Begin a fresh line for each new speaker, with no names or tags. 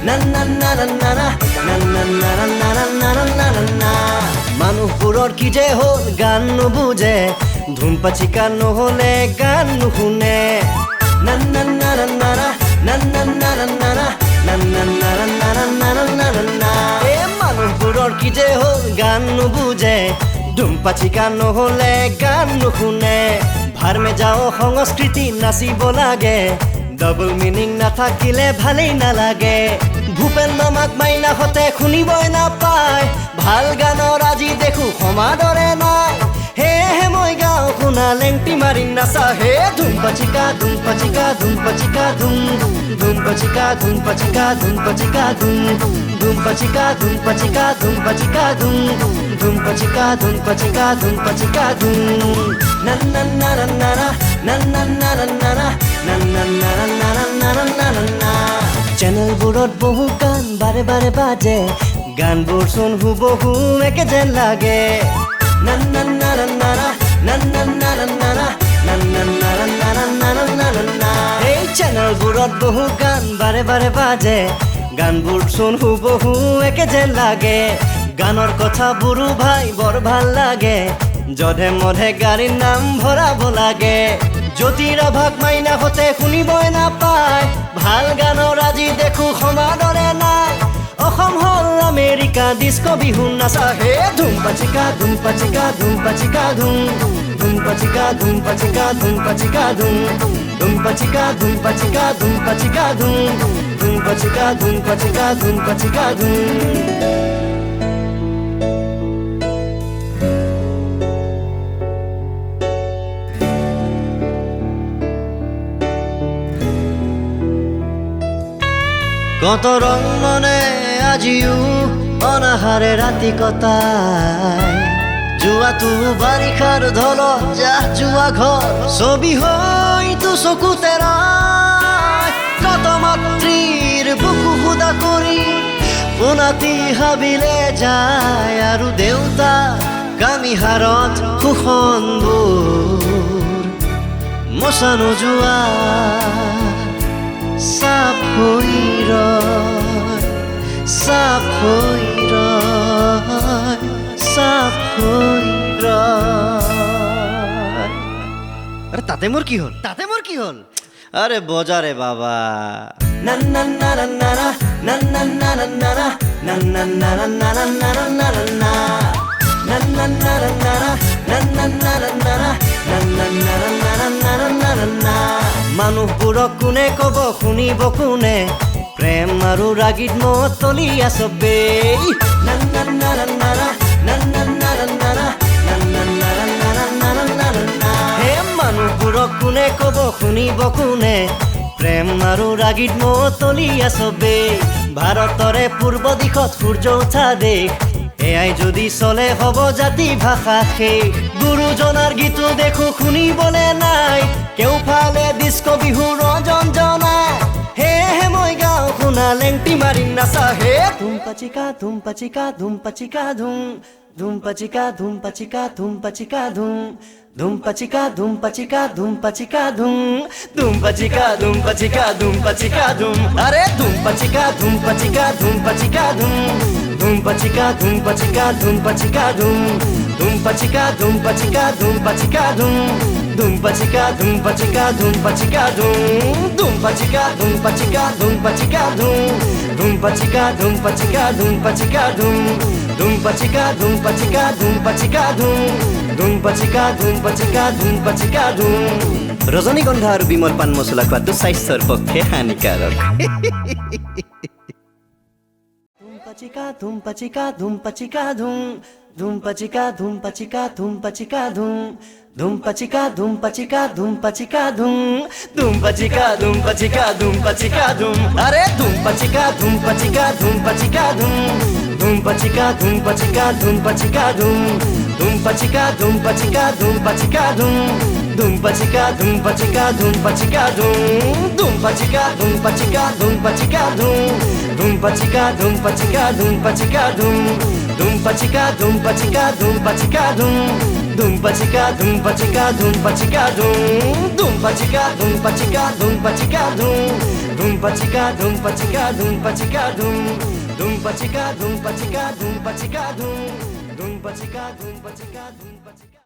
না না না না না না না না না না না না না না না মানুহবোৰৰ কি যে হ'ল গান নুবুজে ধুমপাচিকা নহ'লে গান নুশুনে না না না না না না না না না না না না না না না না না না এ মানুহবোৰৰ কি যে হ'ল গান নুবুজে ধুমপাচিকা নহ'লে গান নুশুনে ভাৰমে যাও সংস্কৃতি নাচিব লাগে ডাবল মিনিং নাথাকিলে ভালেই নালাগে ভূপেন মামাক মাইনাহঁতে শুনিবই নাপায় ভাল গানৰ আজি দেখো সমাদৰে নাই হেহে মই গাঁও শুনা লেংটি মাৰি নাচা হে ধুমপাচিকা ধুমপাচিকা ধুমপাচিকা ধুম ধুমপাচিকা ধুমপাচিকা ধুমপাচিকা ধুম ধুমপাচিকা ধুমপাচিকা ধুমপাচিকা ধুম ধুমপাচিকা ধুমপাচিকা ধুমপাচিকা ধুম না না না না না না না না না না না না না না না না না না চেনেলবোৰত বহু গান বাৰে বাৰে বাজে গানবোৰ চোন হুবহু একে যেন লাগে না না না না না না না না না না না না না না না না না না এই চেনেলবোৰত বহু গান বাৰে বাৰে বাজে গানবোৰ চোন হুবহু একে যেন লাগে গানৰ কথাবোৰো ভাই বৰ ভাল লাগে যধে মধে গাড়ীৰ নাম ভৰাব লাগে জ্যোতিৰাভাক মাইনাহঁতে শুনিবই নাপায় ভাল গানৰ আজি দেখো সমাদৰে নাই অসম হ'ল আমেৰিকা ডিস্কো বিহু নাচা হে ধুমপাচিকা ধুমপাচিকা ধুমপাচিকা ধুম ধুমপাচিকা ধুমপাচিকা ধুমপাচিকা ধুম ধুমপাচিকা ধুমপাচিকা ধুমপাচিকা ধুম ধুমপাচিকা ধুমপাচিকা ধুমপাচিকা ধুম কত রং মনে আজিও অনাহারে ৰাতি কটাই জুৱাটো বাৰিষাৰ ঢলত যাহ জুৱা ঘৰ ছবি হয়তো চকুতে ৰয় কত মাতৃৰ বুকু সুদা কৰি পোনাতি হাবিলে যায় আৰু দেউতা কামিহাৰত শোষণবোৰ মচা নোযোৱা সাপ হৈ ৰয় সাপ হৈ ৰয় সাপ হৈ ৰয় আরে তাতে মোর কি হল তাতে মোর কি হল আরে বজারে বাবা না না না না না না না না না না না না না না না না না না না na na na na na na na na na মানুহবোৰক কোনে কব শুনিব কোনে প্ৰেম আৰু ৰাগীত মতলি আছবে না না না না না না না না না হে মানুহবোৰক কোনে কব শুনিব কোনে প্ৰেম আৰু ৰাগীত মতলি আছবে ভাৰতৰে পূৰ্ব দিশত সূৰ্য উঠা দেশ এয়াই যদি চলে হব জাতি ভাষা শেষ গুৰুজনাৰ গীতো দেখো শুনিবলে নাই কেউফালে ডিস্কো বিহু ৰজন জনাই হেহে মই গাঁও শুনা লেংটি মাৰি নাচা হে ধুমপাচিকা ধুমপাচিকা ধুমপাচিকা ধুম ধুমপাচিকা ধুমপাচিকা ধুমপাচিকা ধুম ধুমপাচিকা ধুমপাচিকা ধুমপাচিকা ধুম ধুমপাচিকা ধুমপাচিকা ধুমপাচিকা ধুম আরে ধুমপাচিকা ধুমপাচিকা ধুমপাচিকা ধুম ধুমপাচিকা ধুমপাচিকা ধুমপাচিকা ধুম ধুমপাচিকা ধুমপাচিকা ধুমপাচিকা ধুম ধুমপাচিকা ধুমপাচিকা ধুমপাচিকা ধুম ধুমপাচিকা ধুমপাচিকা ধুমপাচিকা ধুম ধুমপাচিকা ধুমপাচিকা ধুমপাচিকা ধুম ধুমপাচিকা ধুমপাচিকা ধুমপাচিকা ধুম ধুমপাচিকা ধুমপাচিকা ধুমপাচিকা ধুম ৰজনীগন্ধা আৰু বিমল পান মছলা খোৱাটো স্বাস্থ্যৰ পক্ষে হানিকাৰক ধুমপাচিকা ধুমপাচিকা ধুমপাচিকা ধুম ধুমপাচিকা ধুমপাচিকা ধুমপাচিকা ধুম ধুমপাচিকা ধুমপাচিকা ধুমপাচিকা ধুম ধুমপাচিকা ধুমপাচিকা ধুমপাচিকা ধুম আরে ধুমপাচিকা ধুমপাচিকা ধুমপাচিকা ধুম ধুমপাচিকা ধুমপাচিকা ধুমপাচিকা ধুম ধুমপাচিকা ধুমপাচিকা ধুমপাচিকা ধুম ধুমপাচিকা ধুমপাচিকা ধুমপাচিকা ধুম ধুমপাচিকা ধুমপাচিকা ধুমপাচিকা ধুম ধুমপাচিকা ধুমপাচিকা ধুমপাচিকা ধুম ধুমপাচিকা ধুমপাচিকা ধুমপাচিকা ধুম ধুমপাচিকা ধুমপাচিকা ধুমপাচিকা ধুম ধুমপাচিকা ধুমপাচিকা ধুমপাচিকা ধুম ধুম পাচিকা ধুম পাচিকা ধুম পাচিকা ধুম ধুম পাচিকা ধুম পাচিকা ধুম পাচিকা ধুম ধুম পাচিকা ধুম পাচিকা ধুম পাচিকা